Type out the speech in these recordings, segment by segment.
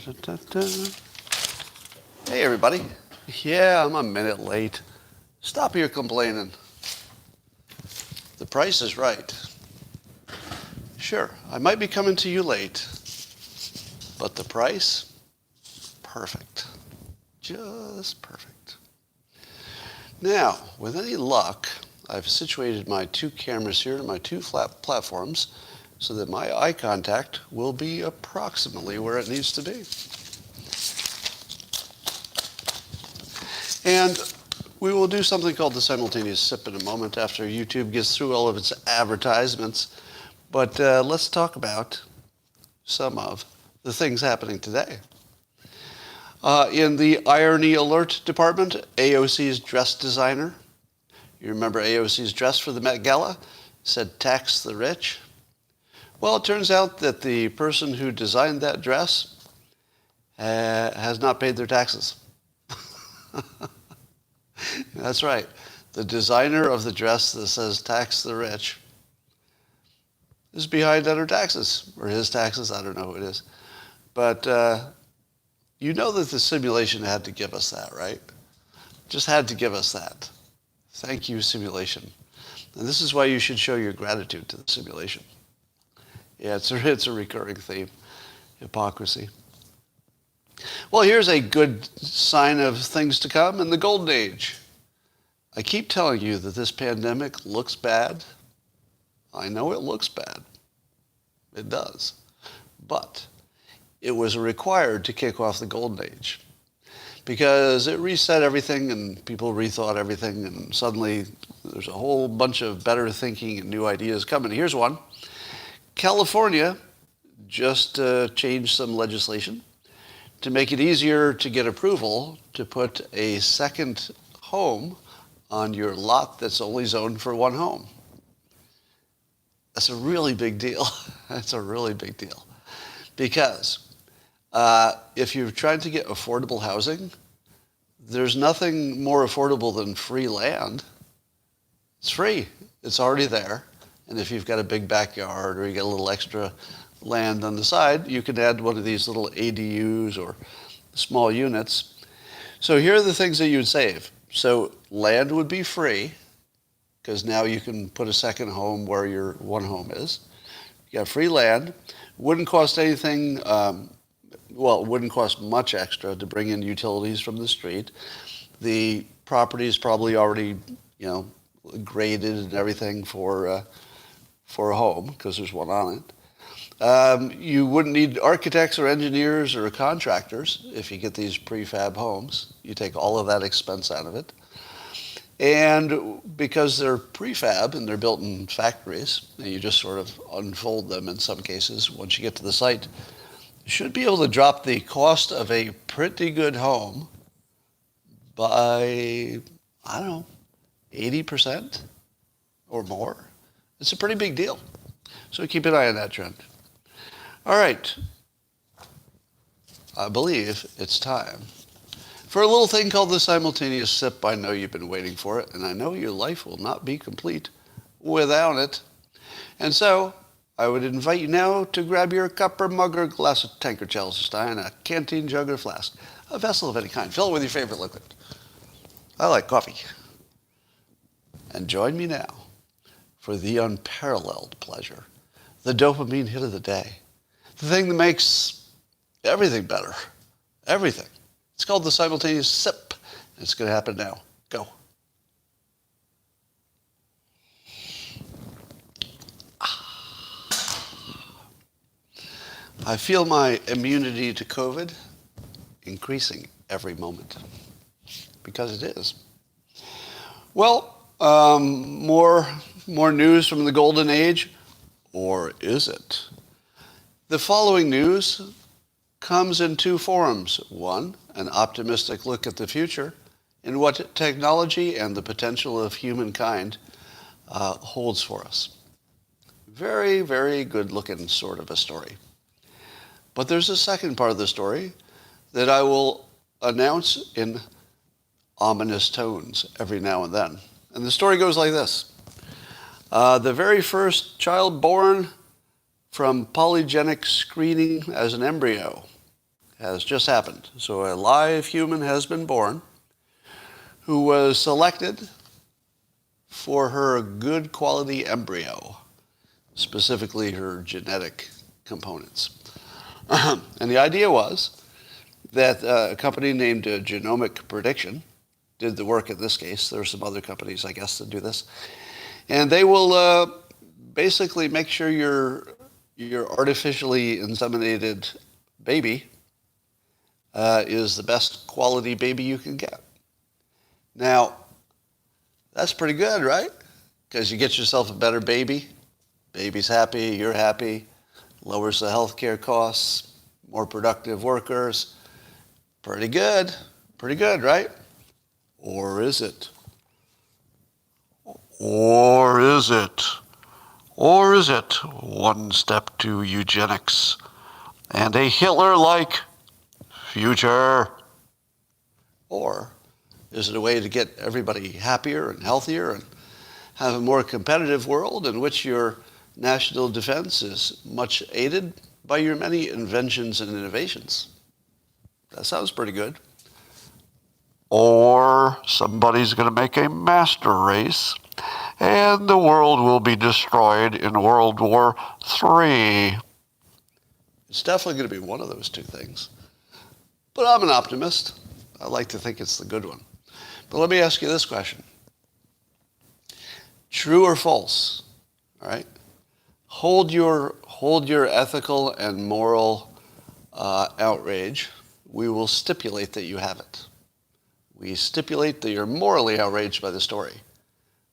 Hey, everybody. Yeah, I'm a minute late. Stop your complaining. The price is right. Sure, I might be coming to you late, but the price, perfect. Just perfect. Now, with any luck, I've situated my two cameras here on my two flat platforms so that my eye contact will be approximately where it needs to be. And we will do something called the simultaneous sip in a moment after YouTube gets through all of its advertisements. But let's talk about some of the things happening today. In the irony alert department, AOC's dress designer, you remember AOC's dress for the Met Gala, said tax the rich. Well, it turns out that the person who designed that dress has not paid their taxes. That's right. The designer of the dress that says tax the rich is behind on her taxes, or his taxes, I don't know who it is. But you know that the simulation had to give us that, right? Just had to give us that. Thank you, simulation. And this is why you should show your gratitude to the simulation. Yeah, it's a recurring theme, hypocrisy. Well, here's a good sign of things to come in the golden age. I keep telling you that this pandemic looks bad. I know it looks bad. It does. But it was required to kick off the golden age because it reset everything and people rethought everything, and suddenly there's a whole bunch of better thinking and new ideas coming. Here's one. California just changed some legislation to make it easier to get approval to put a second home on your lot that's only zoned for one home. That's a really big deal. That's a really big deal. Because if you're trying to get affordable housing, there's nothing more affordable than free land. It's free. It's already there. And if you've got a big backyard or you get a little extra land on the side, you can add one of these little ADUs or small units. So here are the things that you would save. So land would be free, because now you can put a second home where your one home is. You got free land. Wouldn't cost anything, it wouldn't cost much extra to bring in utilities from the street. The property is probably already, graded and everything for a home, because there's one on it. You wouldn't need architects or engineers or contractors if you get these prefab homes. You take all of that expense out of it. And because they're prefab and they're built in factories, and you just sort of unfold them in some cases once you get to the site, you should be able to drop the cost of a pretty good home by, 80% or more. It's a pretty big deal. So keep an eye on that trend. All right. I believe it's time for a little thing called the simultaneous sip. I know you've been waiting for it, and I know your life will not be complete without it. And so I would invite you now to grab your cup or mug or glass, a tankard, chalice, stein, a canteen, jug, or flask, a vessel of any kind. Fill it with your favorite liquid. I like coffee. And join me now for the unparalleled pleasure, the dopamine hit of the day, the thing that makes everything better, everything. It's called the simultaneous sip. It's going to happen now. Go. I feel my immunity to COVID increasing every moment, because it is. Well, more news from the golden age, or is it? The following news comes in two forms. One, an optimistic look at the future and what technology and the potential of humankind holds for us. Very, very good-looking sort of a story. But there's a second part of the story that I will announce in ominous tones every now and then. And the story goes like this. The very first child born from polygenic screening as an embryo has just happened. So a live human has been born who was selected for her good quality embryo, specifically her genetic components. And the idea was that a company named Genomic Prediction did the work in this case. There are some other companies, I guess, that do this. And they will basically make sure your artificially inseminated baby is the best quality baby you can get. Now, that's pretty good, right? Because you get yourself a better baby. Baby's happy, you're happy, lowers the healthcare costs, more productive workers. Pretty good, right? Or is it? Or is it? Or is it one step to eugenics and a Hitler-like future? Or is it a way to get everybody happier and healthier and have a more competitive world in which your national defense is much aided by your many inventions and innovations? That sounds pretty good. Or somebody's going to make a master race and the world will be destroyed in World War III. It's definitely going to be one of those two things. But I'm an optimist. I like to think it's the good one. But let me ask you this question. True or false? All right? Hold your ethical and moral outrage. We will stipulate that you have it. We stipulate that you're morally outraged by the story.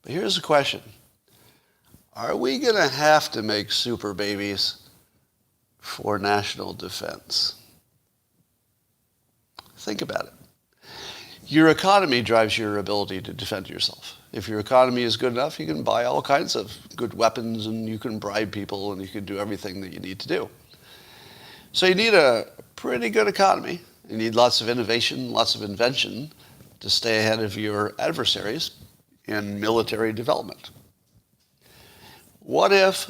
But here's the question. Are we going to have to make super babies for national defense? Think about it. Your economy drives your ability to defend yourself. If your economy is good enough, you can buy all kinds of good weapons and you can bribe people and you can do everything that you need to do. So you need a pretty good economy. You need lots of innovation, lots of invention to stay ahead of your adversaries in military development. What if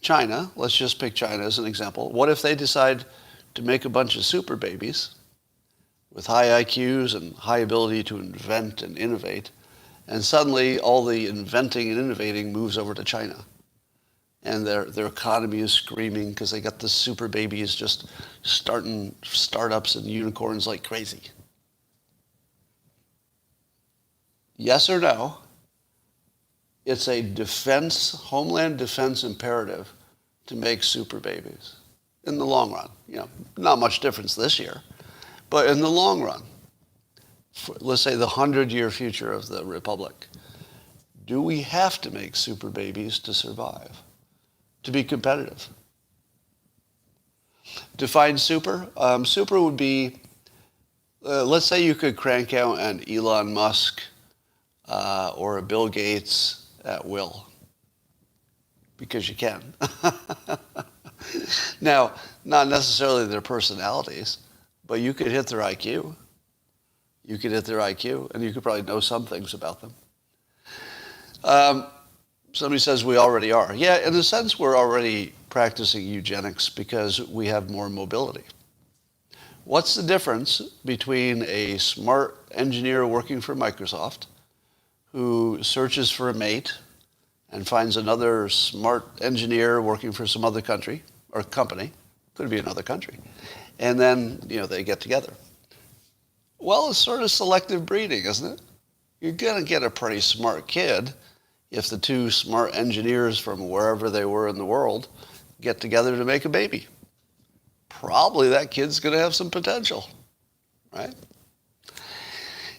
China, let's just pick China as an example, what if they decide to make a bunch of super babies with high IQs and high ability to invent and innovate, and suddenly all the inventing and innovating moves over to China? And their economy is screaming because they got the super babies just starting startups and unicorns like crazy. Yes or no? It's a homeland defense imperative to make super babies in the long run. Not much difference this year, but in the long run, let's say the 100-year future of the Republic, do we have to make super babies to survive, to be competitive? Define super. Super would be, let's say you could crank out an Elon Musk or a Bill Gates at will, because you can. Now, not necessarily their personalities, but you could hit their IQ. You could hit their IQ, and you could probably know some things about them. Somebody says we already are. Yeah, in a sense, we're already practicing eugenics because we have more mobility. What's the difference between a smart engineer working for Microsoft who searches for a mate and finds another smart engineer working for some other country or company, could be another country, and then they get together? Well, it's sort of selective breeding, isn't it? You're going to get a pretty smart kid if the two smart engineers from wherever they were in the world get together to make a baby. Probably that kid's going to have some potential, right?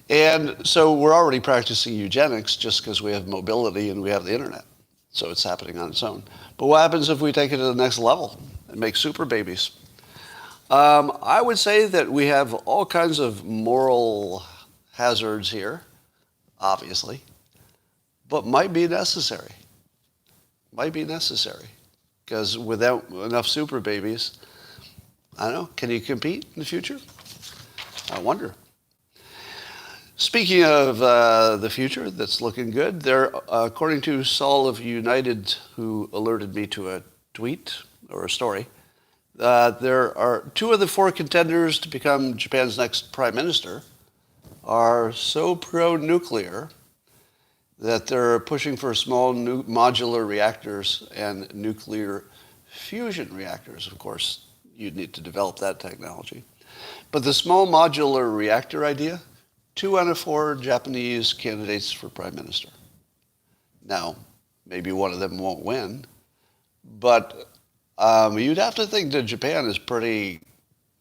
And so we're already practicing eugenics just because we have mobility and we have the internet. So it's happening on its own. But what happens if we take it to the next level and make super babies? I would say that we have all kinds of moral hazards here, obviously, but might be necessary. Might be necessary. Because without enough super babies, I don't know, can you compete in the future? I wonder. Speaking of the future that's looking good, there, according to Saul of United, who alerted me to a tweet or a story, There are two of the four contenders to become Japan's next prime minister are so pro-nuclear that they're pushing for small modular reactors and nuclear fusion reactors. Of course, you'd need to develop that technology. But the small modular reactor idea, 2 out of 4 Japanese candidates for prime minister. Now, maybe one of them won't win, but you'd have to think that Japan is pretty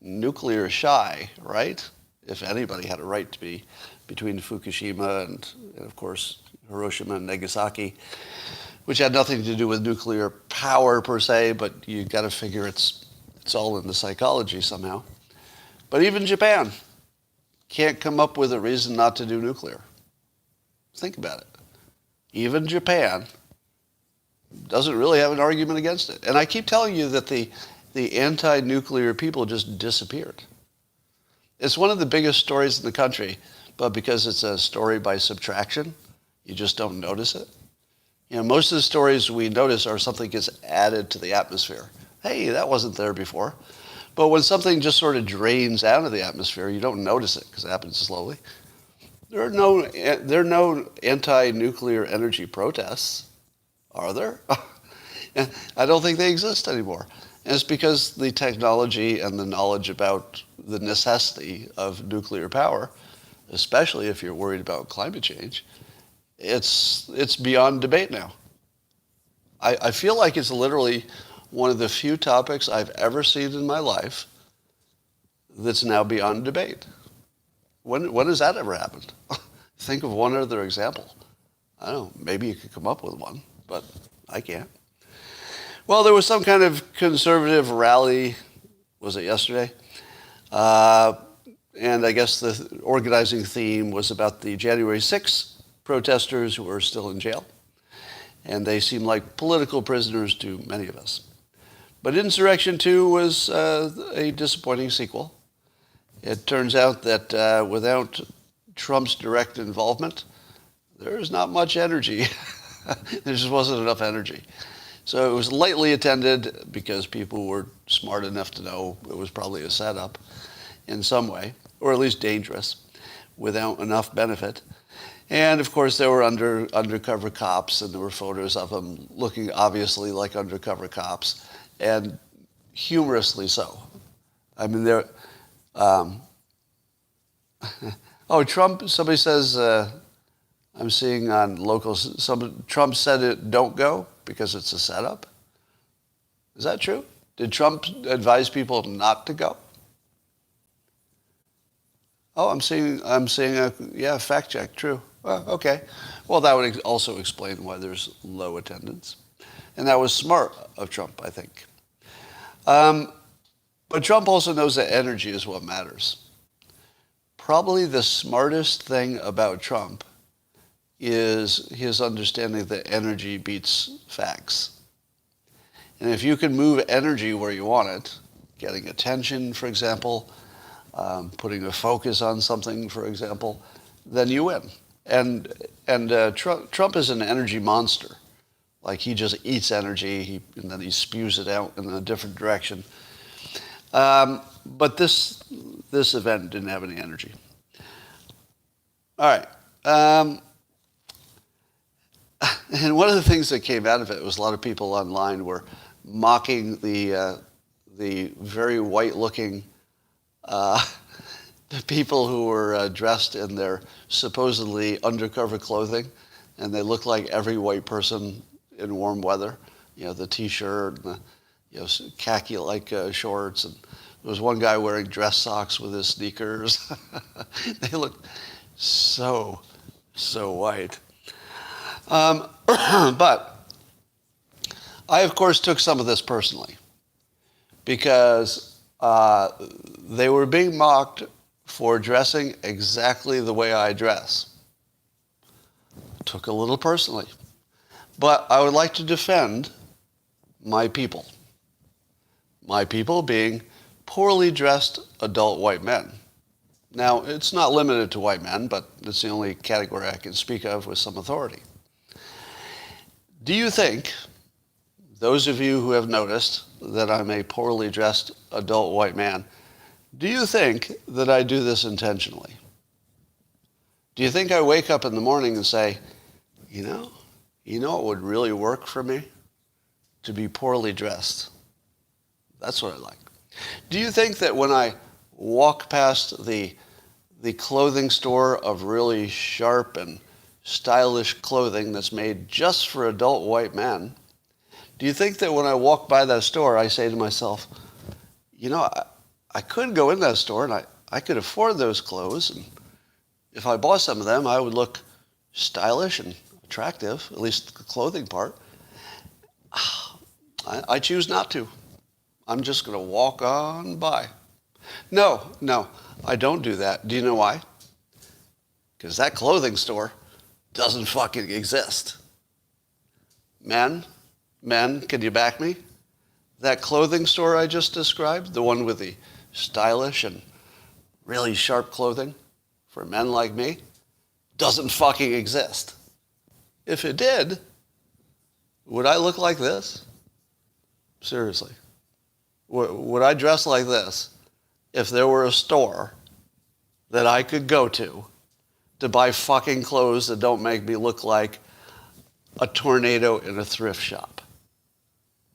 nuclear shy, right? If anybody had a right to be between Fukushima and of course, Hiroshima and Nagasaki, which had nothing to do with nuclear power per se, but you got to figure it's all in the psychology somehow. But even Japan can't come up with a reason not to do nuclear. Think about it. Even Japan doesn't really have an argument against it. And I keep telling you that the anti-nuclear people just disappeared. It's one of the biggest stories in the country, but because it's a story by subtraction, you just don't notice it. You know, most of the stories we notice are something gets added to the atmosphere. Hey, that wasn't there before. But when something just sort of drains out of the atmosphere, you don't notice it because it happens slowly. There are no anti-nuclear energy protests, are there? I don't think they exist anymore. And it's because the technology and the knowledge about the necessity of nuclear power, especially if you're worried about climate change, it's beyond debate now. I feel like it's literally one of the few topics I've ever seen in my life that's now beyond debate. When has that ever happened? Think of one other example. I don't know, maybe you could come up with one, but I can't. Well, there was some kind of conservative rally, was it yesterday? And I guess the organizing theme was about the January 6th protesters who are still in jail. And they seem like political prisoners to many of us. But Insurrection 2 was a disappointing sequel. It turns out that without Trump's direct involvement, there's not much energy. There just wasn't enough energy. So it was lightly attended because people were smart enough to know it was probably a setup in some way, or at least dangerous, without enough benefit. And of course there were undercover cops, and there were photos of them looking obviously like undercover cops, and humorously so. I mean, they're... Trump, somebody says, I'm seeing on locals, Trump said it don't go because it's a setup. Is that true? Did Trump advise people not to go? Oh, I'm seeing fact check, true. Okay. Well, that would also explain why there's low attendance. And that was smart of Trump, I think. But Trump also knows that energy is what matters. Probably the smartest thing about Trump is his understanding that energy beats facts. And if you can move energy where you want it, getting attention, for example, putting a focus on something, for example, then you win. And Trump is an energy monster. Like, he just eats energy, and then he spews it out in a different direction. But this event didn't have any energy. All right. And one of the things that came out of it was a lot of people online were mocking the very white-looking people who were dressed in their supposedly undercover clothing, and they looked like every white person in warm weather. You know, the T-shirt, and the khaki-like shorts, and there was one guy wearing dress socks with his sneakers. They looked so white. But I, of course, took some of this personally because they were being mocked for dressing exactly the way I dress. Took a little personally. But I would like to defend my people. My people being poorly dressed adult white men. Now, it's not limited to white men, but it's the only category I can speak of with some authority. Do you think those of you who have noticed that I'm a poorly dressed adult white man, do you think that I do this intentionally? Do you think I wake up in the morning and say, you know what would really work for me? To be poorly dressed. That's what I like. Do you think that when I walk past the clothing store of really sharp and stylish clothing that's made just for adult white men, do you think that when I walk by that store, I say to myself, I could go in that store and I could afford those clothes, and if I bought some of them, I would look stylish and attractive, at least the clothing part. I choose not to. I'm just going to walk on by. No, I don't do that. Do you know why? Because that clothing store doesn't fucking exist. Men, can you back me? That clothing store I just described, the one with the stylish and really sharp clothing for men like me, doesn't fucking exist. If it did, would I look like this? Seriously. Would I dress like this if there were a store that I could go to buy fucking clothes that don't make me look like a tornado in a thrift shop?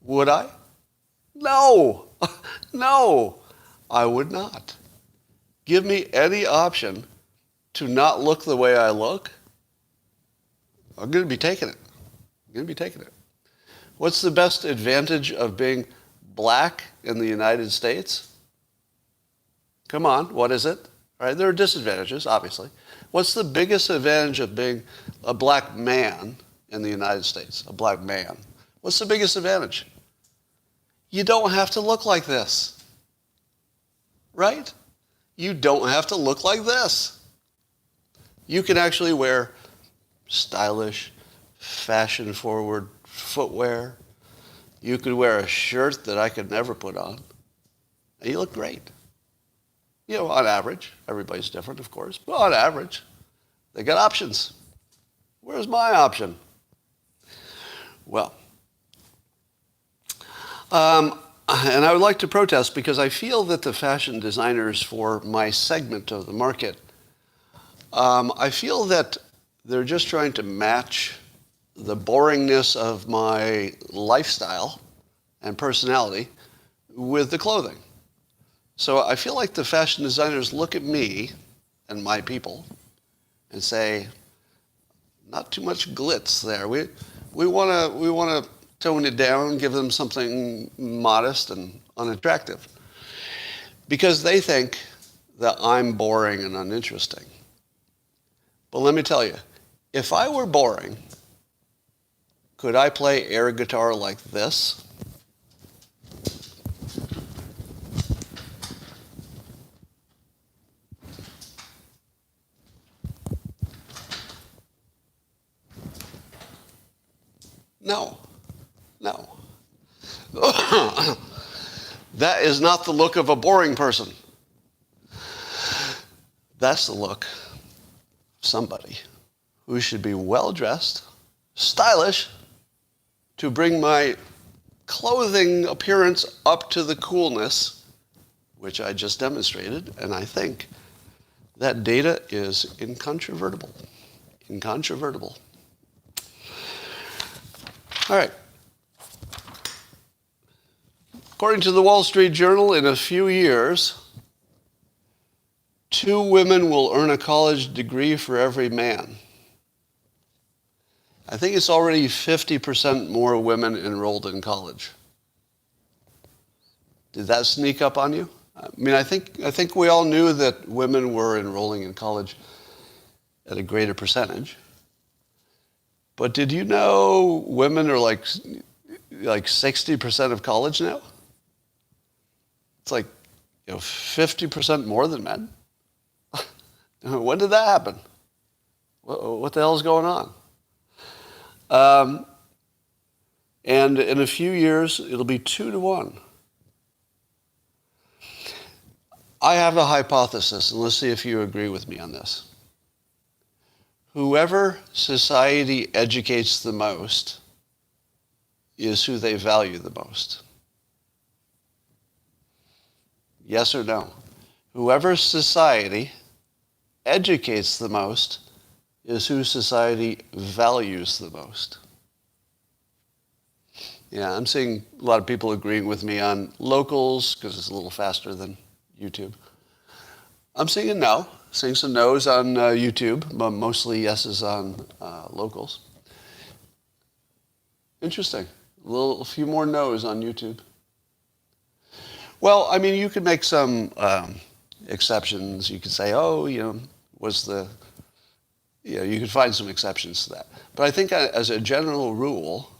Would I? No, I would not. Give me any option to not look the way I look, I'm going to be taking it. What's the best advantage of being black in the United States? Come on, what is it? All right, there are disadvantages, obviously. What's the biggest advantage of being a black man in the United States? A black man. What's the biggest advantage? You don't have to look like this. Right? You don't have to look like this. You can actually wear stylish, fashion-forward footwear. You could wear a shirt that I could never put on, and you look great. On average. Everybody's different, of course, but on average, they got options. Where's my option? Well, and I would like to protest because I feel that the fashion designers for my segment of the market, I feel that they're just trying to match the boringness of my lifestyle and personality with the clothing. So I feel like the fashion designers look at me and my people and say, not too much glitz there. We want to tone it down, give them something modest and unattractive, because they think that I'm boring and uninteresting. But let me tell you, if I were boring, could I play air guitar like this? No. That is not the look of a boring person. That's the look of somebody who should be well-dressed, stylish, to bring my clothing appearance up to the coolness, which I just demonstrated, and I think that data is incontrovertible. All right. According to the Wall Street Journal, in a few years, 2 women will earn a college degree for every man. I think it's already 50% more women enrolled in college. Did that sneak up on you? I mean, I think we all knew that women were enrolling in college at a greater percentage. But did you know women are like 60% of college now? It's like 50% more than men. When did that happen? What the hell is going on? And in a few years, it'll be 2-1. I have a hypothesis, and let's see if you agree with me on this. Whoever society educates the most is who they value the most? Yes or no? Whoever society educates the most is who society values the most. Yeah, I'm seeing a lot of people agreeing with me on locals because it's a little faster than YouTube. I'm seeing a no, seeing some no's on YouTube, but mostly yeses on locals. Interesting. A few more no's on YouTube. Well, I mean, you could make some exceptions. You could say, oh, you could find some exceptions to that. But I think as a general rule,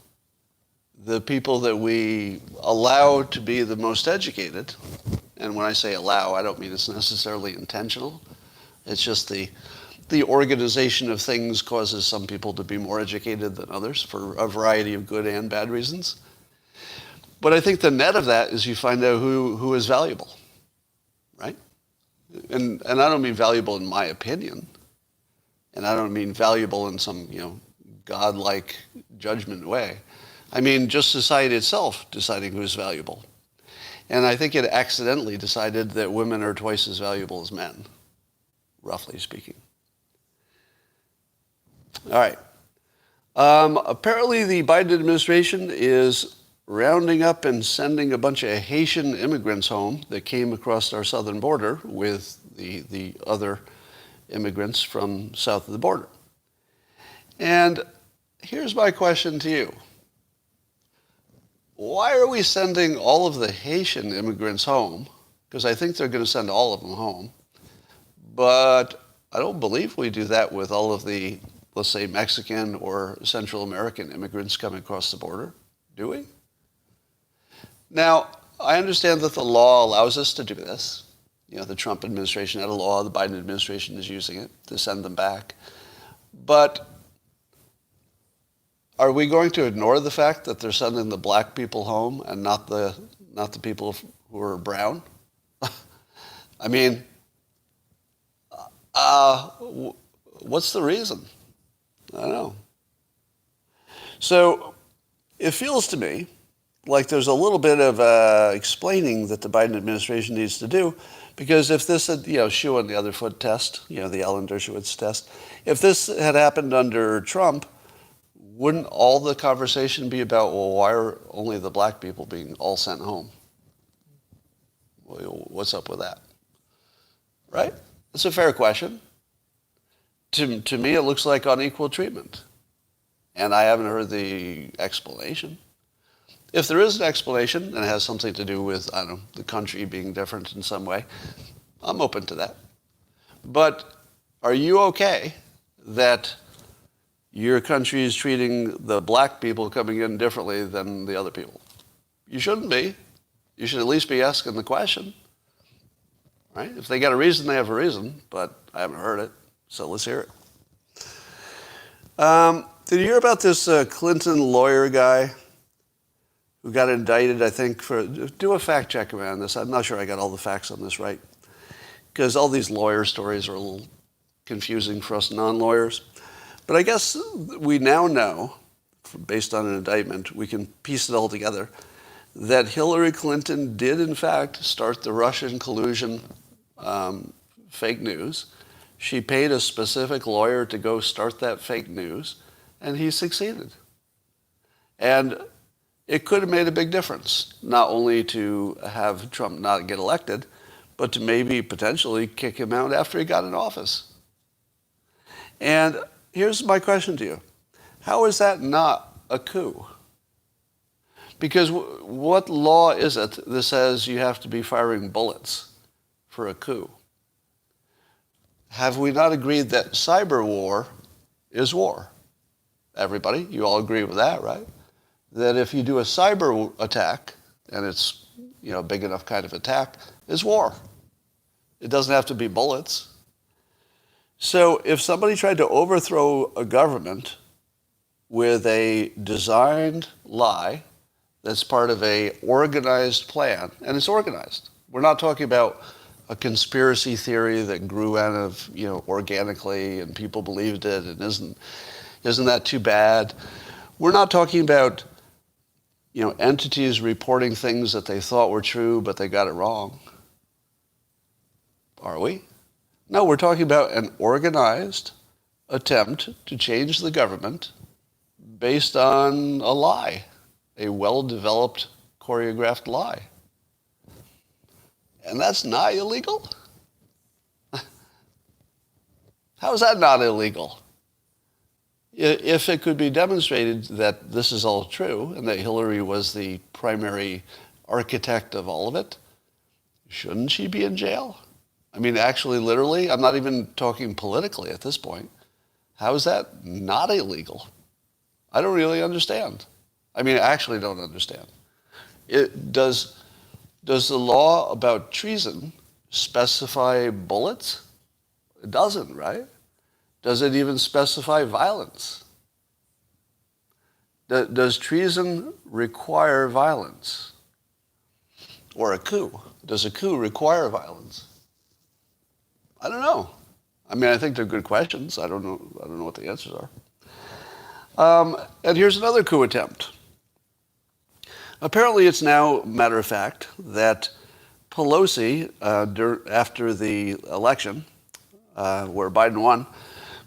the people that we allow to be the most educated, and when I say allow, I don't mean it's necessarily intentional. It's just the organization of things causes some people to be more educated than others for a variety of good and bad reasons. But I think the net of that is you find out who is valuable, right? And I don't mean valuable in my opinion, and I don't mean valuable in some godlike judgment way. I mean just society itself deciding who's valuable. And I think it accidentally decided that women are twice as valuable as men, roughly speaking. All right. Apparently the Biden administration is rounding up and sending a bunch of Haitian immigrants home that came across our southern border with the other immigrants from south of the border. And here's my question to you. Why are we sending all of the Haitian immigrants home? Because I think they're going to send all of them home. But I don't believe we do that with all of the, let's say, Mexican or Central American immigrants coming across the border. Do we? Now, I understand that the law allows us to do this. The Trump administration had a law, the Biden administration is using it to send them back. But are we going to ignore the fact that they're sending the black people home and not the people who are brown? I mean, what's the reason? I don't know. So it feels to me like there's a little bit of explaining that the Biden administration needs to do, because if this had, shoe on the other foot test, the Alan Dershowitz test, if this had happened under Trump, wouldn't all the conversation be about, well, why are only the black people being all sent home? Well, what's up with that? Right? It's a fair question. To me, it looks like unequal treatment. And I haven't heard the explanation. If there is an explanation and it has something to do with, I don't know, the country being different in some way, I'm open to that. But are you okay that your country is treating the black people coming in differently than the other people? You shouldn't be. You should at least be asking the question. Right? If they got a reason, they have a reason, but I haven't heard it, so let's hear it. Did you hear about this Clinton lawyer guy who got indicted, I think, do a fact check around this. I'm not sure I got all the facts on this right, because all these lawyer stories are a little confusing for us non-lawyers. But I guess we now know, based on an indictment, we can piece it all together, that Hillary Clinton did, in fact, start the Russian collusion fake news. She paid a specific lawyer to go start that fake news, and he succeeded. And it could have made a big difference, not only to have Trump not get elected, but to maybe potentially kick him out after he got in office. And here's my question to you. How is that not a coup? Because what law is it that says you have to be firing bullets for a coup? Have we not agreed that cyber war is war? Everybody, you all agree with that, right? That if you do a cyber attack, and it's a big enough kind of attack, it's war. It doesn't have to be bullets. So if somebody tried to overthrow a government with a designed lie that's part of a organized plan, and it's organized. We're not talking about a conspiracy theory that grew out of, organically and people believed it and isn't that too bad? We're not talking about entities reporting things that they thought were true, but they got it wrong. Are we? No, we're talking about an organized attempt to change the government based on a lie, a well-developed, choreographed lie. And that's not illegal? How is that not illegal? If it could be demonstrated that this is all true and that Hillary was the primary architect of all of it, shouldn't she be in jail? I mean, actually, literally, I'm not even talking politically at this point. How is that not illegal? I don't really understand. I mean, I actually don't understand. Does the law about treason specify bullets? It doesn't, right? Does it even specify violence? Does treason require violence? Or a coup? Does a coup require violence? I don't know. I mean, I think they're good questions. I don't know what the answers are. And here's another coup attempt. Apparently, it's now matter of fact that Pelosi, after the election where Biden won,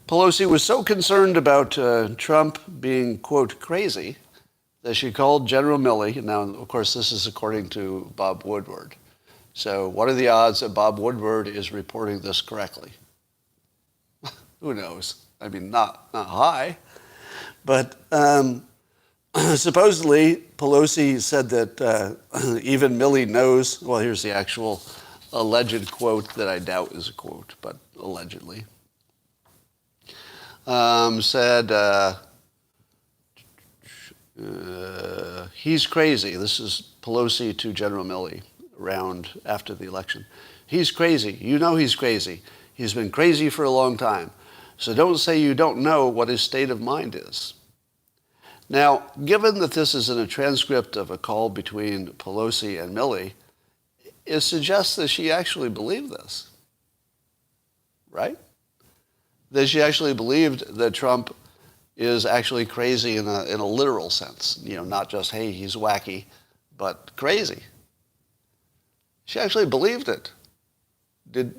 Pelosi was so concerned about Trump being, quote, crazy, that she called General Milley. Now, of course, this is according to Bob Woodward. So what are the odds that Bob Woodward is reporting this correctly? Who knows? I mean, not high. But supposedly, Pelosi said that even Milley knows, well, here's the actual alleged quote that I doubt is a quote, but allegedly. Said, he's crazy. This is Pelosi to General Milley around after the election. He's crazy. You know he's crazy. He's been crazy for a long time. So don't say you don't know what his state of mind is. Now, given that this is in a transcript of a call between Pelosi and Milley, it suggests that she actually believed this, right? That she actually believed that Trump is actually crazy in a literal sense. Not just, hey, he's wacky, but crazy. She actually believed it. Did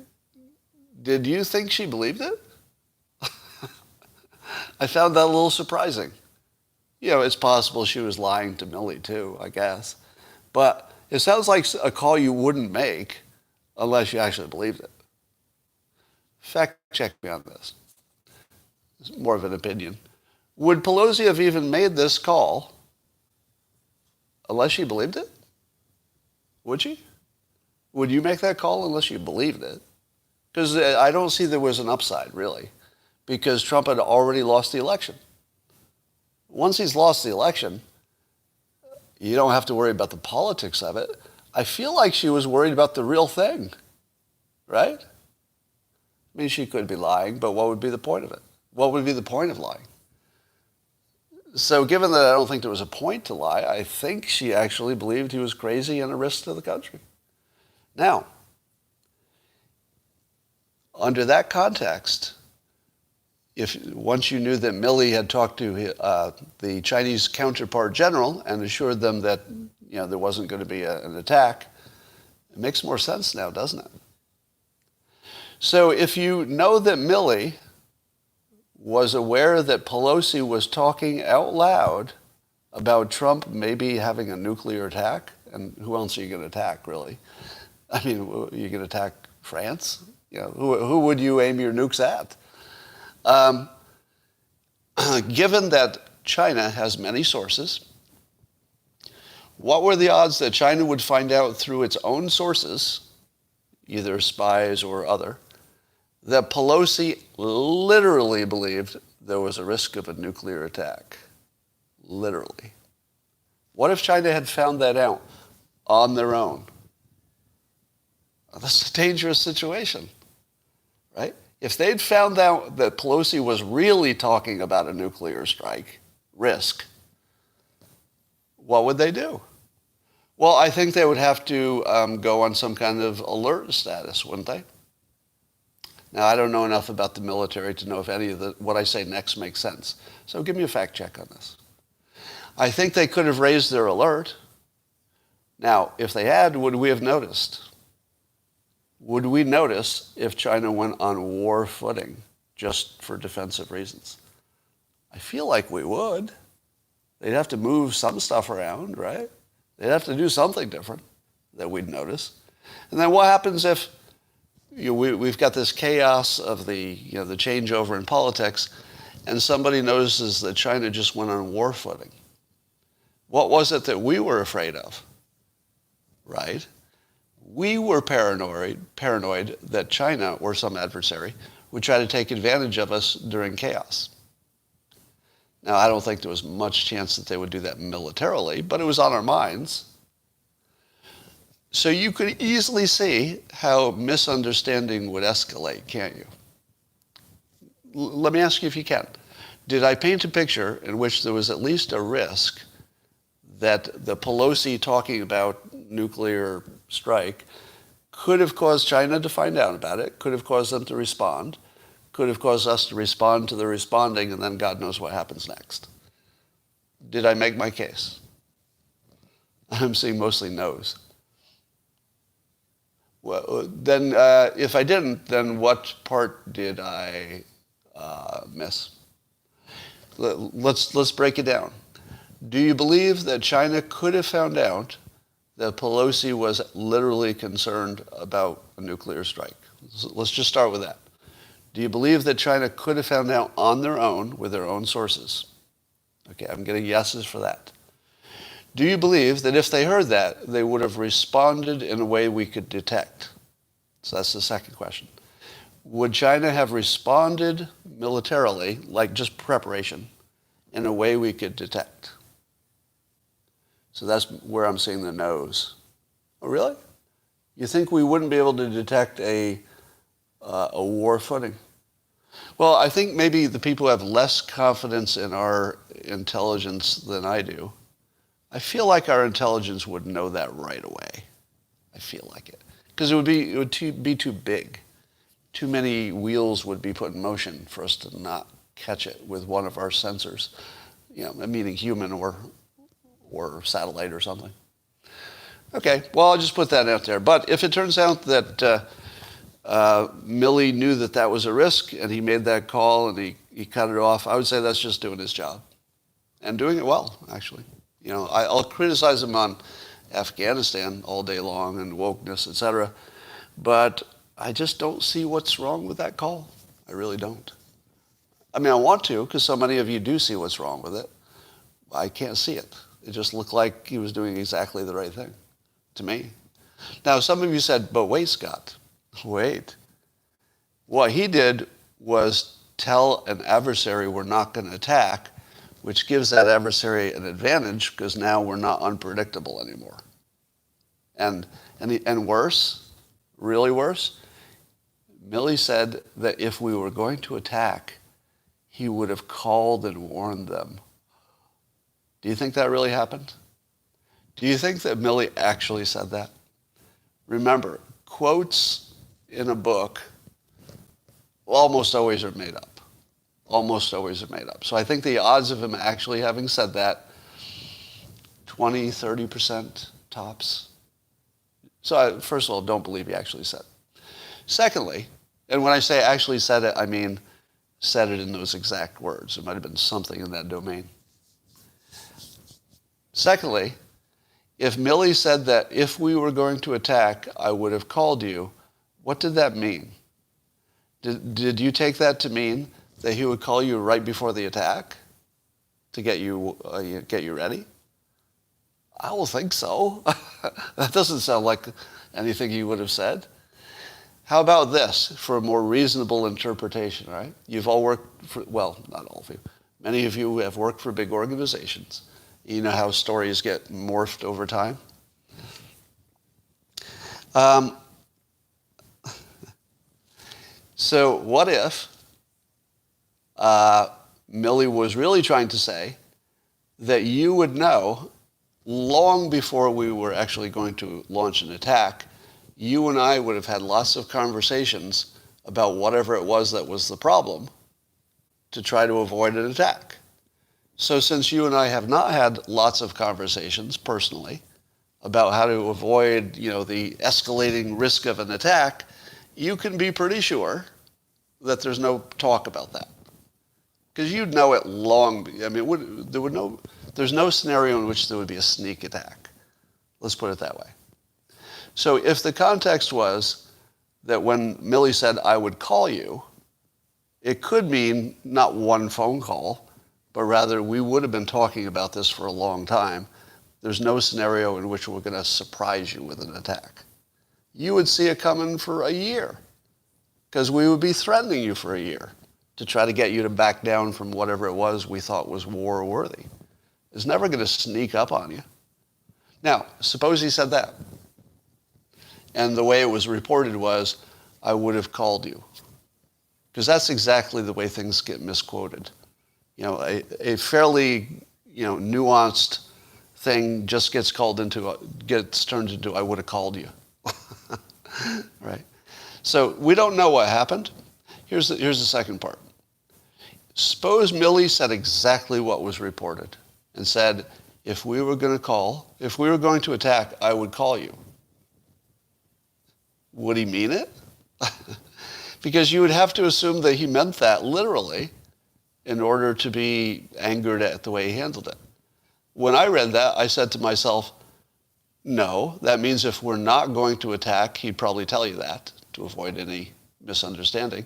you think she believed it? I found that a little surprising. It's possible she was lying to Milley too, I guess. But it sounds like a call you wouldn't make unless you actually believed it. Fact check me on this. It's more of an opinion. Would Pelosi have even made this call unless she believed it? Would she? Would you make that call unless you believed it? Because I don't see there was an upside, really, because Trump had already lost the election. Once he's lost the election, you don't have to worry about the politics of it. I feel like she was worried about the real thing, right? I mean, she could be lying, but what would be the point of it? What would be the point of lying? So given that I don't think there was a point to lie, I think she actually believed he was crazy and a risk to the country. Now, under that context, once you knew that Milley had talked to the Chinese counterpart general and assured them that there wasn't going to be an attack, it makes more sense now, doesn't it? So if you know that Milley was aware that Pelosi was talking out loud about Trump maybe having a nuclear attack, and who else are you going to attack, really? I mean, are you going to attack France? Who would you aim your nukes at? Given that China has many sources, what were the odds that China would find out through its own sources, either spies or other, that Pelosi literally believed there was a risk of a nuclear attack? Literally. What if China had found that out on their own? That's a dangerous situation, right? If they'd found out that Pelosi was really talking about a nuclear strike risk, what would they do? Well, I think they would have to go on some kind of alert status, wouldn't they? Now, I don't know enough about the military to know if any of what I say next makes sense. So give me a fact check on this. I think they could have raised their alert. Now, if they had, would we have noticed? Would we notice if China went on war footing just for defensive reasons? I feel like we would. They'd have to move some stuff around, right? They'd have to do something different that we'd notice. And then what happens if we've got this chaos of the changeover in politics, and somebody notices that China just went on war footing? What was it that we were afraid of, right? We were paranoid that China or some adversary would try to take advantage of us during chaos. Now, I don't think there was much chance that they would do that militarily, but it was on our minds. So you could easily see how misunderstanding would escalate, can't you? Let me ask you if you can. Did I paint a picture in which there was at least a risk that the Pelosi talking about nuclear strike could have caused China to find out about it, could have caused them to respond, could have caused us to respond to the responding, and then God knows what happens next? Did I make my case? I'm seeing mostly no's. Well, then if I didn't, then what part did I miss? Let's break it down. Do you believe that China could have found out that Pelosi was literally concerned about a nuclear strike? Let's just start with that. Do you believe that China could have found out on their own with their own sources? Okay, I'm getting yeses for that. Do you believe that if they heard that, they would have responded in a way we could detect? So that's the second question. Would China have responded militarily, like just preparation, in a way we could detect? So that's where I'm seeing the no's. Oh, really? You think we wouldn't be able to detect a war footing? Well, I think maybe the people who have less confidence in our intelligence than I do, I feel like our intelligence would know that right away. I feel like it. Because it would be too big. Too many wheels would be put in motion for us to not catch it with one of our sensors, meaning human or satellite or something. Okay, well, I'll just put that out there. But if it turns out that Milley knew that was a risk and he made that call and he cut it off, I would say that's just doing his job. And doing it well, actually. I'll criticize him on Afghanistan all day long and wokeness, etc. But I just don't see what's wrong with that call. I really don't. I mean, I want to, because so many of you do see what's wrong with it. I can't see it. It just looked like he was doing exactly the right thing to me. Now, some of you said, but wait, Scott, wait. What he did was tell an adversary we're not going to attack, which gives that adversary an advantage because now we're not unpredictable anymore. And worse, really worse, Milley said that if we were going to attack, he would have called and warned them. Do you think that really happened? Do you think that Milley actually said that? Remember, quotes in a book almost always are made up. Almost always are made up. So I think the odds of him actually having said that, 20, 30% tops. So first of all, don't believe he actually said it. Secondly, and when I say actually said it, I mean said it in those exact words. There might have been something in that domain. Secondly, if Milley said that if we were going to attack, I would have called you, what did that mean? Did you take that to mean that he would call you right before the attack to get you ready? I will think so. That doesn't sound like anything he would have said. How about this for a more reasonable interpretation, right? You've all worked for, well, not all of you. Many of you have worked for big organizations. You know how stories get morphed over time. So what if Milley was really trying to say that you would know long before we were actually going to launch an attack, you and I would have had lots of conversations about whatever it was that was the problem to try to avoid an attack. So since you and I have not had lots of conversations personally about how to avoid, the escalating risk of an attack, you can be pretty sure that there's no talk about that. Because you'd know it there's no scenario in which there would be a sneak attack. Let's put it that way. So if the context was that when Milley said, I would call you, it could mean not one phone call, but rather we would have been talking about this for a long time. There's no scenario in which we're going to surprise you with an attack. You would see it coming for a year, because we would be threatening you for a year to try to get you to back down from whatever it was we thought was war-worthy. It's never going to sneak up on you. Now, suppose he said that, and the way it was reported was, I would have called you. Because that's exactly the way things get misquoted. A fairly, nuanced thing just gets turned into, I would have called you. Right? So we don't know what happened. Here's the second part. Suppose Milley said exactly what was reported and said, if we were going to attack, I would call you. Would he mean it? Because you would have to assume that he meant that literally in order to be angered at the way he handled it. When I read that, I said to myself, no, that means if we're not going to attack, he'd probably tell you that to avoid any misunderstanding.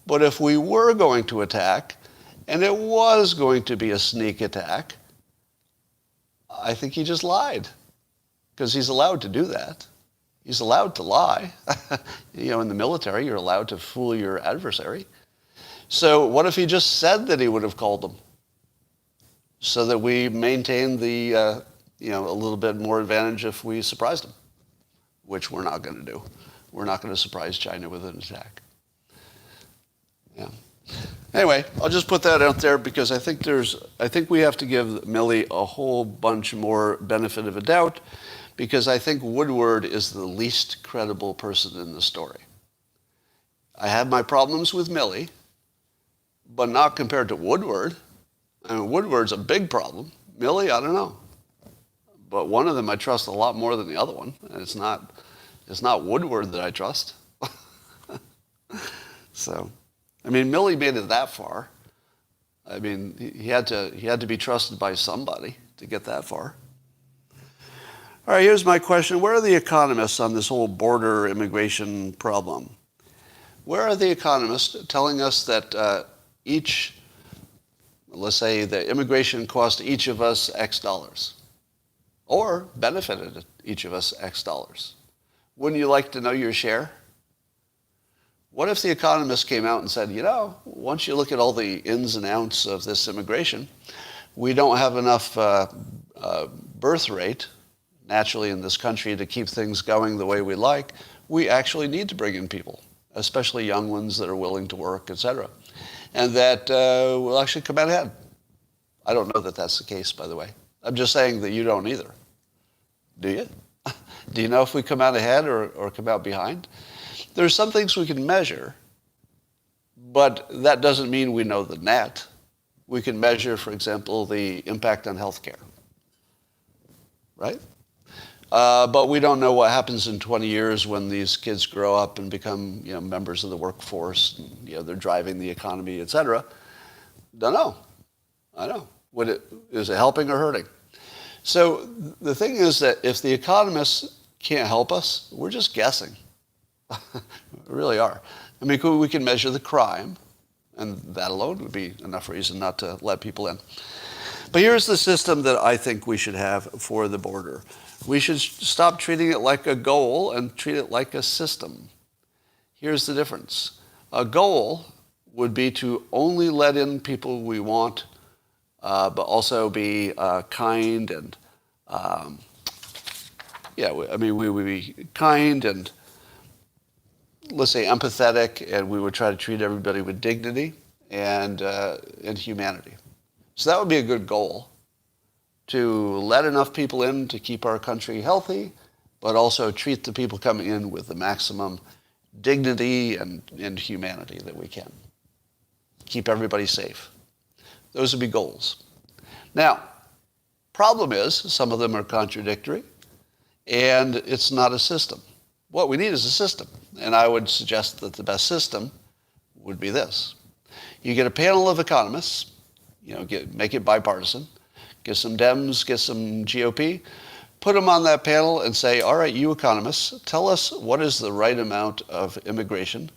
But if we were going to attack, and it was going to be a sneak attack, I think he just lied, because he's allowed to do that. He's allowed to lie. In the military, you're allowed to fool your adversary. So what if he just said that he would have called them, so that we maintain the, a little bit more advantage if we surprised them, which we're not going to do. We're not going to surprise China with an attack. Yeah. Anyway, I'll just put that out there because I think we have to give Milley a whole bunch more benefit of a doubt, because I think Woodward is the least credible person in the story. I have my problems with Milley, but not compared to Woodward. I mean, Woodward's a big problem. Milley, I don't know. But one of them I trust a lot more than the other one, and it's not Woodward that I trust. So, I mean, Milley made it that far. I mean, he had to be trusted by somebody to get that far. All right, here's my question. Where are the economists on this whole border immigration problem? Where are the economists telling us that let's say the immigration cost each of us X dollars, or benefited each of us X dollars? Wouldn't you like to know your share? What if the economists came out and said, once you look at all the ins and outs of this immigration, we don't have enough birth rate naturally in this country to keep things going the way we like. We actually need to bring in people, especially young ones that are willing to work, etc. And that will actually come out ahead. I don't know that that's the case, by the way. I'm just saying that you don't either. Do you? Do you know if we come out ahead or come out behind? There's some things we can measure, but that doesn't mean we know the net. We can measure, for example, the impact on healthcare, right? But we don't know what happens in 20 years when these kids grow up and become, members of the workforce. And, they're driving the economy, et cetera. Don't know. I know. Is it helping or hurting? So the thing is that if the economists can't help us, we're just guessing. We really are. I mean, we can measure the crime, and that alone would be enough reason not to let people in. But here's the system that I think we should have for the border. We should stop treating it like a goal and treat it like a system. Here's the difference. A goal would be to only let in people we want, but also be kind and, we would be kind and, let's say, empathetic, and we would try to treat everybody with dignity and humanity. So that would be a good goal, to let enough people in to keep our country healthy, but also treat the people coming in with the maximum dignity and humanity that we can. Keep everybody safe. Those would be goals. Now, problem is, some of them are contradictory, and it's not a system. What we need is a system, and I would suggest that the best system would be this. You get a panel of economists, make it bipartisan, get some Dems, get some GOP, put them on that panel and say, all right, you economists, tell us what is the right amount of immigration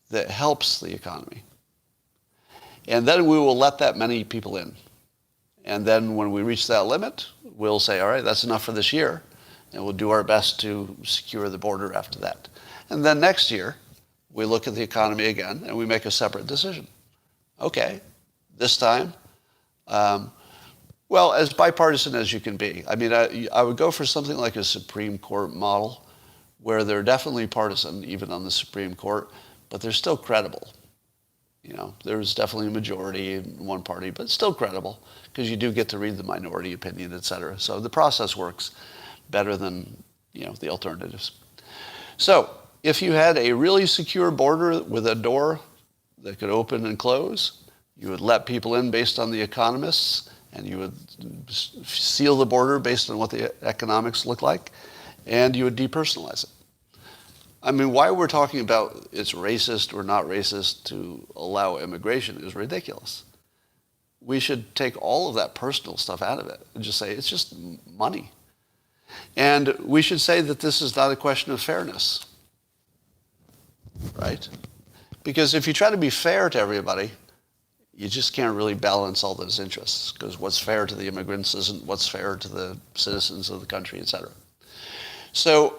that helps the economy. And then we will let that many people in. And then when we reach that limit, we'll say, all right, that's enough for this year, and we'll do our best to secure the border after that. And then next year, we look at the economy again, and we make a separate decision. Okay, this time, well, as bipartisan as you can be. I mean, I would go for something like a Supreme Court model, where they're definitely partisan, even on the Supreme Court, but they're still credible. There's definitely a majority in one party, but still credible, because you do get to read the minority opinion, et cetera. So the process works better than, the alternatives. So if you had a really secure border with a door that could open and close, you would let people in based on the economists, and you would seal the border based on what the economics look like, and you would depersonalize it. I mean, why we're talking about it's racist or not racist to allow immigration is ridiculous. We should take all of that personal stuff out of it and just say it's just money. And we should say that this is not a question of fairness, right? Because if you try to be fair to everybody, you just can't really balance all those interests, because what's fair to the immigrants isn't what's fair to the citizens of the country, et cetera. So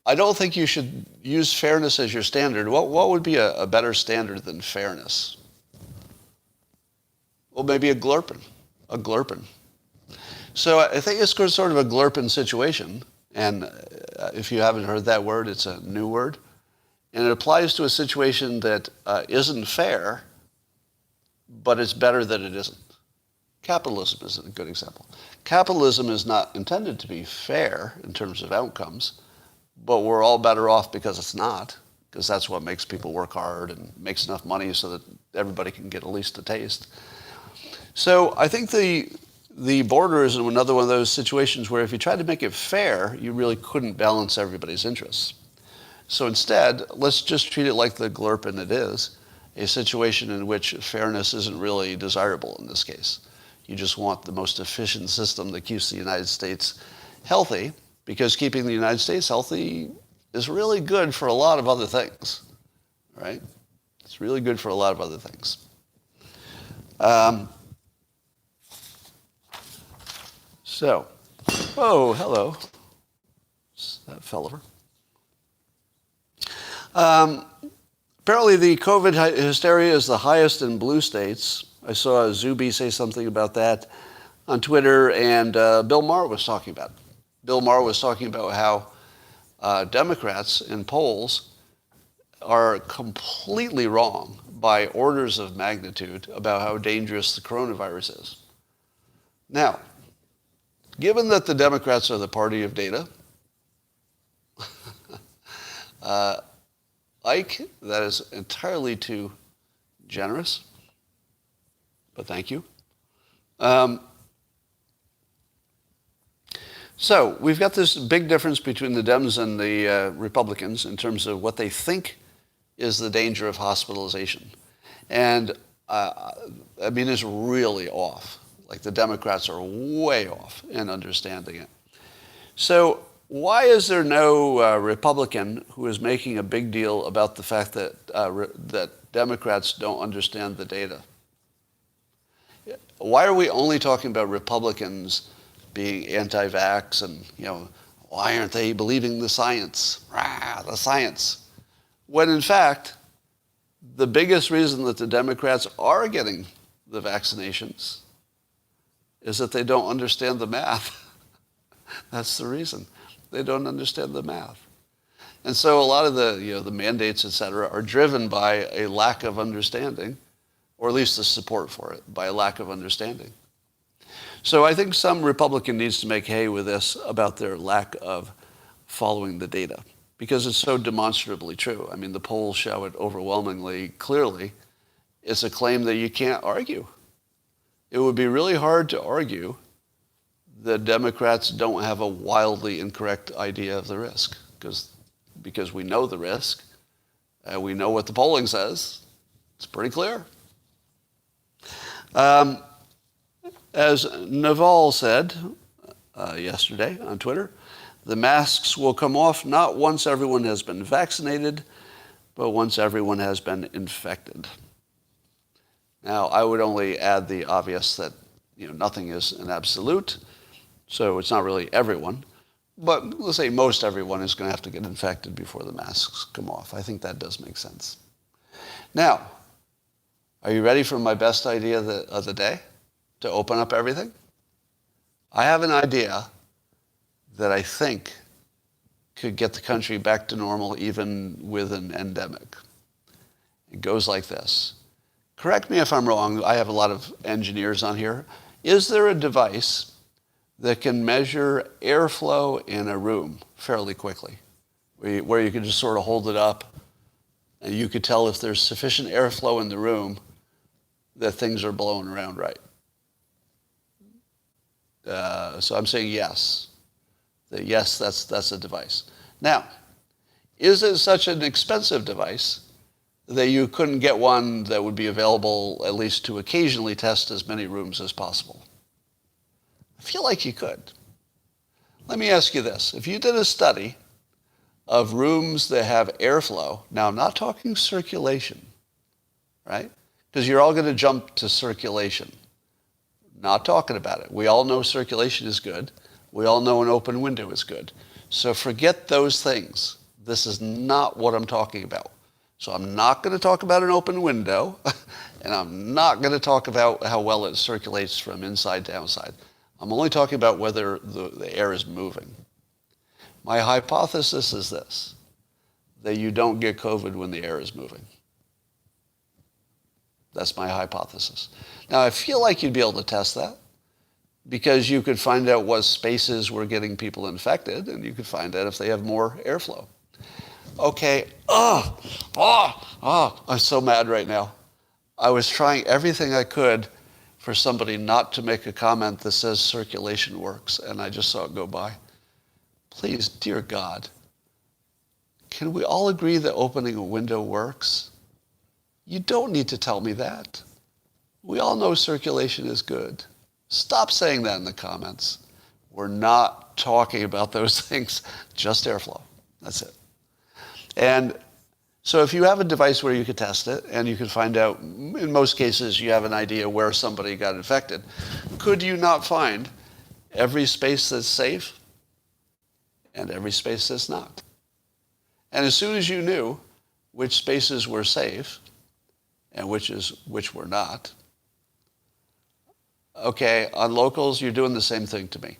I don't think you should use fairness as your standard. What would be a better standard than fairness? Well, maybe a glurpin. So I think it's sort of a glurpin situation. And if you haven't heard that word, it's a new word. And it applies to a situation that isn't fair, but it's better that it isn't. Capitalism is a good example. Capitalism is not intended to be fair in terms of outcomes, but we're all better off because it's not, because that's what makes people work hard and makes enough money so that everybody can get at least a taste. So I think the border is another one of those situations where if you tried to make it fair, you really couldn't balance everybody's interests. So instead, let's just treat it like the glurpin it is, a situation in which fairness isn't really desirable in this case. You just want the most efficient system that keeps the United States healthy, because keeping the United States healthy is really good for a lot of other things, right? It's really good for a lot of other things. Oh, hello. That fell over. Apparently the COVID hysteria is the highest in blue states. I saw Zuby say something about that on Twitter, and Bill Maher was talking about it. Bill Maher was talking about how Democrats in polls are completely wrong by orders of magnitude about how dangerous the coronavirus is. Now, given that the Democrats are the party of data, Ike, that is entirely too generous, but thank you. So we've got this big difference between the Dems and the Republicans in terms of what they think is the danger of hospitalization. And I mean, it's really off. Like the Democrats are way off in understanding it. So why is there no Republican who is making a big deal about the fact that that Democrats don't understand the data? Why are we only talking about Republicans being anti-vax and, why aren't they believing the science? The science. When in fact, the biggest reason that the Democrats are getting the vaccinations is that they don't understand the math. That's the reason. They don't understand the math. And so a lot of the mandates, et cetera, are driven by a lack of understanding, or at least the support for it, by a lack of understanding. So I think some Republican needs to make hay with this about their lack of following the data, because it's so demonstrably true. I mean, the polls show it overwhelmingly clearly. It's a claim that you can't argue. it would be really hard to argue that Democrats don't have a wildly incorrect idea of the risk, because we know the risk, and we know what the polling says. It's pretty clear. As Naval said yesterday on Twitter, the masks will come off not once everyone has been vaccinated, but once everyone has been infected. Now, I would only add the obvious that nothing is an absolute, so it's not really everyone. But let's say most everyone is going to have to get infected before the masks come off. I think that does make sense. Now, are you ready for my best idea of the day to open up everything? I have an idea that I think could get the country back to normal even with an endemic. It goes like this. Correct me if I'm wrong. I have a lot of engineers on here. Is there a device that can measure airflow in a room fairly quickly, where you can just sort of hold it up and you could tell if there's sufficient airflow in the room that things are blowing around right? So I'm saying yes. Yes, that's a device. Now, is it such an expensive device that you couldn't get one that would be available at least to occasionally test as many rooms as possible? I feel like you could. Let me ask you this. If you did a study of rooms that have airflow, now I'm not talking circulation, right? Because you're all going to jump to circulation. Not talking about it. We all know circulation is good. We all know an open window is good. So forget those things. This is not what I'm talking about. So I'm not going to talk about an open window, and I'm not going to talk about how well it circulates from inside to outside. I'm only talking about whether the air is moving. My hypothesis is this, that you don't get COVID when the air is moving. That's my hypothesis. Now, I feel like you'd be able to test that, because you could find out what spaces were getting people infected, and you could find out if they have more airflow. Okay, I'm so mad right now. I was trying everything I could for somebody not to make a comment that says circulation works, and I just saw it go by. Please, dear God, can we all agree that opening a window works? You don't need to tell me that. We all know circulation is good. Stop saying that in the comments. We're not talking about those things, just airflow. That's it. And so if you have a device where you could test it and you could find out, in most cases, you have an idea where somebody got infected, could you not find every space that's safe and every space that's not? And as soon as you knew which spaces were safe and which were not, okay, on locals, you're doing the same thing to me.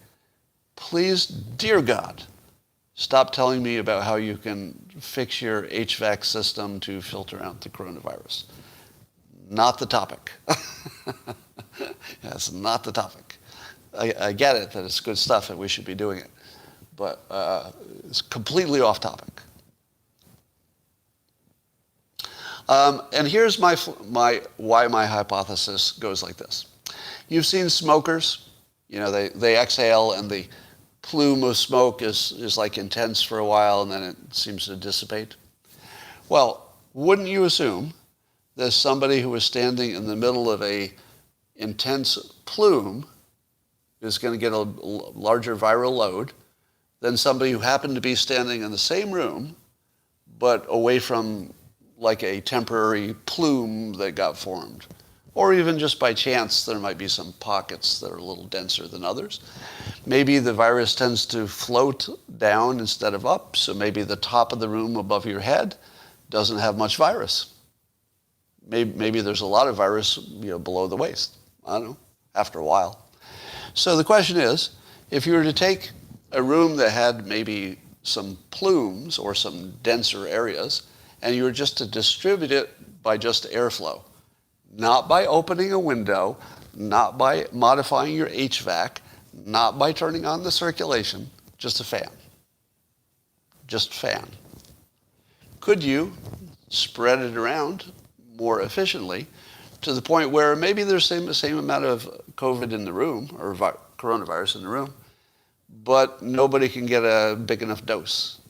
Please, dear God, stop telling me about how you can fix your HVAC system to filter out the coronavirus. Not the topic. That's not the topic. I get it that it's good stuff and we should be doing it, but it's completely off topic. And here's why my hypothesis goes like this. You've seen smokers, they exhale and the plume of smoke is like intense for a while and then it seems to dissipate. Well, wouldn't you assume that somebody who is standing in the middle of a intense plume is going to get a larger viral load than somebody who happened to be standing in the same room but away from like a temporary plume that got formed? Or even just by chance, there might be some pockets that are a little denser than others. Maybe the virus tends to float down instead of up, so maybe the top of the room above your head doesn't have much virus. Maybe there's a lot of virus below the waist. I don't know, after a while. So the question is, if you were to take a room that had maybe some plumes or some denser areas, and you were just to distribute it by just airflow, not by opening a window, not by modifying your HVAC, not by turning on the circulation, just a fan. Just fan. Could you spread it around more efficiently to the point where maybe there's the same amount of COVID in the room, or coronavirus in the room, but nobody can get a big enough dose.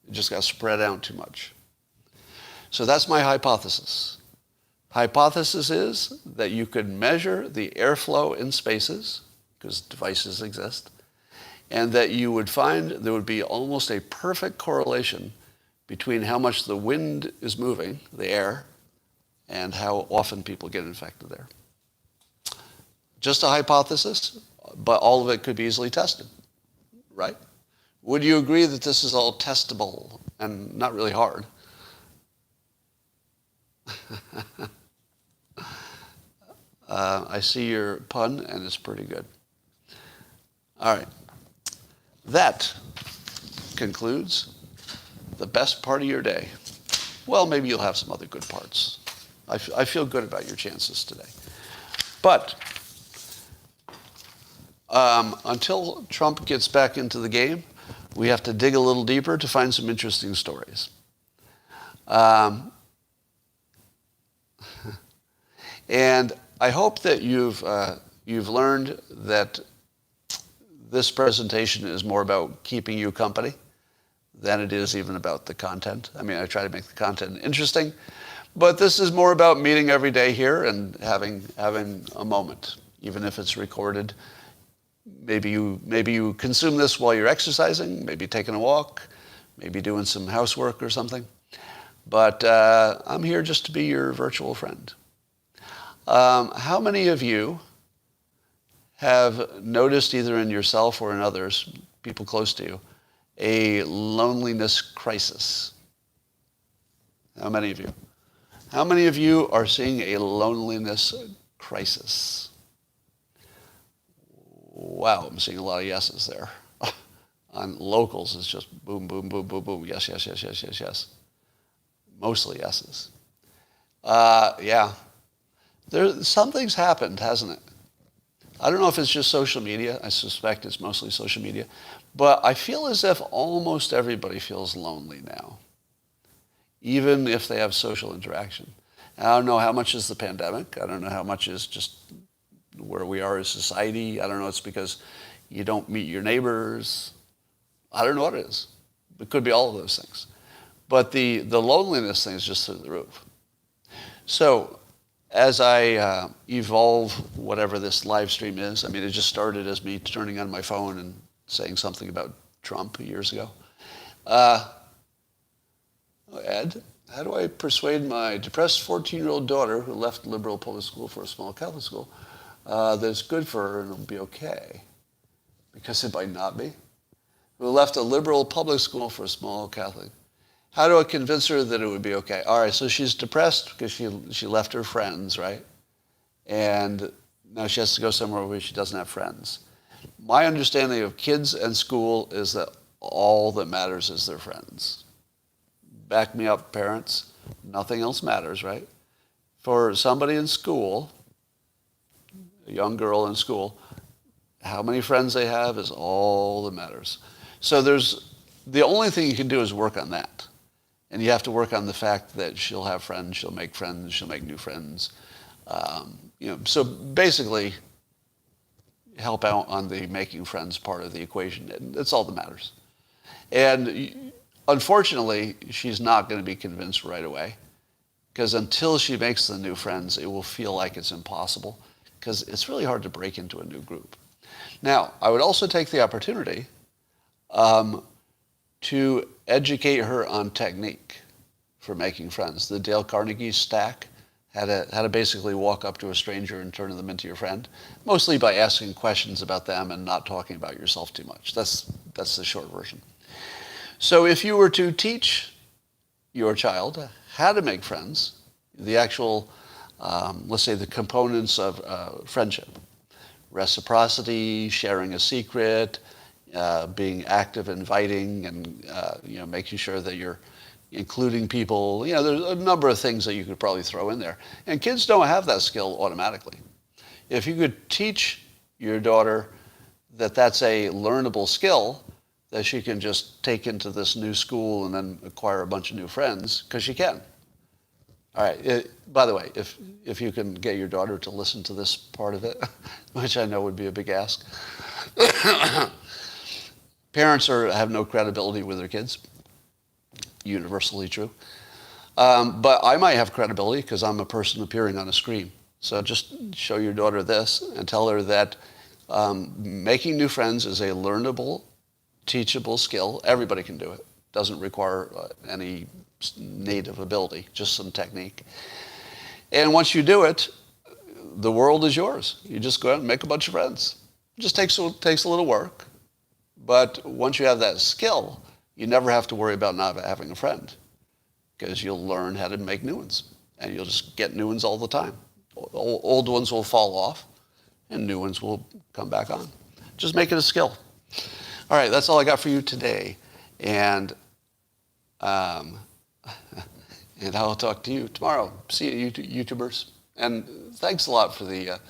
It just got spread out too much. So that's my hypothesis. Hypothesis is that you could measure the airflow in spaces, because devices exist, and that you would find there would be almost a perfect correlation between how much the wind is moving, the air, and how often people get infected there. Just a hypothesis, but all of it could be easily tested, right? Would you agree that this is all testable and not really hard? I see your pun, and it's pretty good. All right. That concludes the best part of your day. Well, maybe you'll have some other good parts. I feel good about your chances today. But until Trump gets back into the game, we have to dig a little deeper to find some interesting stories. And I hope that you've learned that this presentation is more about keeping you company than it is even about the content. I mean, I try to make the content interesting, but this is more about meeting every day here and having a moment, even if it's recorded. Maybe you consume this while you're exercising, maybe taking a walk, maybe doing some housework or something. But I'm here just to be your virtual friend. How many of you have noticed, either in yourself or in others, people close to you, a loneliness crisis? How many of you? How many of you are seeing a loneliness crisis? Wow, I'm seeing a lot of yeses there. On locals, it's just boom, boom, boom, boom, boom. Yes, yes, yes, yes, yes, yes. Mostly yeses. Yeah. Something's happened, hasn't it? I don't know if it's just social media. I suspect it's mostly social media. But I feel as if almost everybody feels lonely now, even if they have social interaction. And I don't know how much is the pandemic. I don't know how much is just where we are as society. I don't know, it's because you don't meet your neighbors. I don't know what it is. It could be all of those things. But the loneliness thing is just through the roof. So as I evolve whatever this live stream is, I mean, it just started as me turning on my phone and saying something about Trump years ago. Ed, how do I persuade my depressed 14-year-old daughter who left liberal public school for a small Catholic school that it's good for her and it'll be okay? Because it might not be. Who left a liberal public school for a small Catholic. How do I convince her that it would be okay? All right, so she's depressed because she left her friends, right? And now she has to go somewhere where she doesn't have friends. My understanding of kids and school is that all that matters is their friends. Back me up, parents. Nothing else matters, right? For somebody in school, a young girl in school, how many friends they have is all that matters. So the only thing you can do is work on that. And you have to work on the fact that she'll have friends, she'll make new friends. So basically, help out on the making friends part of the equation. That's all that matters. And unfortunately, she's not going to be convinced right away, because until she makes the new friends, it will feel like it's impossible, because it's really hard to break into a new group. Now, I would also take the opportunity to educate her on technique for making friends. The Dale Carnegie stack, how to basically walk up to a stranger and turn them into your friend, mostly by asking questions about them and not talking about yourself too much. That's the short version. So if you were to teach your child how to make friends, the actual, let's say the components of friendship, reciprocity, sharing a secret, being active, inviting, and making sure that you're including people. There's a number of things that you could probably throw in there. And kids don't have that skill automatically. If you could teach your daughter that that's a learnable skill that she can just take into this new school and then acquire a bunch of new friends, because she can. All right. By the way, if you can get your daughter to listen to this part of it, which I know would be a big ask, parents have no credibility with their kids. Universally true. But I might have credibility because I'm a person appearing on a screen. So just show your daughter this and tell her that making new friends is a learnable, teachable skill. Everybody can do it. Doesn't require any native ability, just some technique. And once you do it, the world is yours. You just go out and make a bunch of friends. It just takes a little work. But once you have that skill, you never have to worry about not having a friend because you'll learn how to make new ones. And you'll just get new ones all the time. Old ones will fall off and new ones will come back on. Just make it a skill. All right, that's all I got for you today. And and I'll talk to you tomorrow. See you, YouTubers. And thanks a lot for the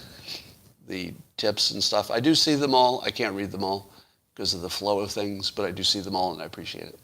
tips and stuff. I do see them all. I can't read them all because of the flow of things, but I do see them all and I appreciate it.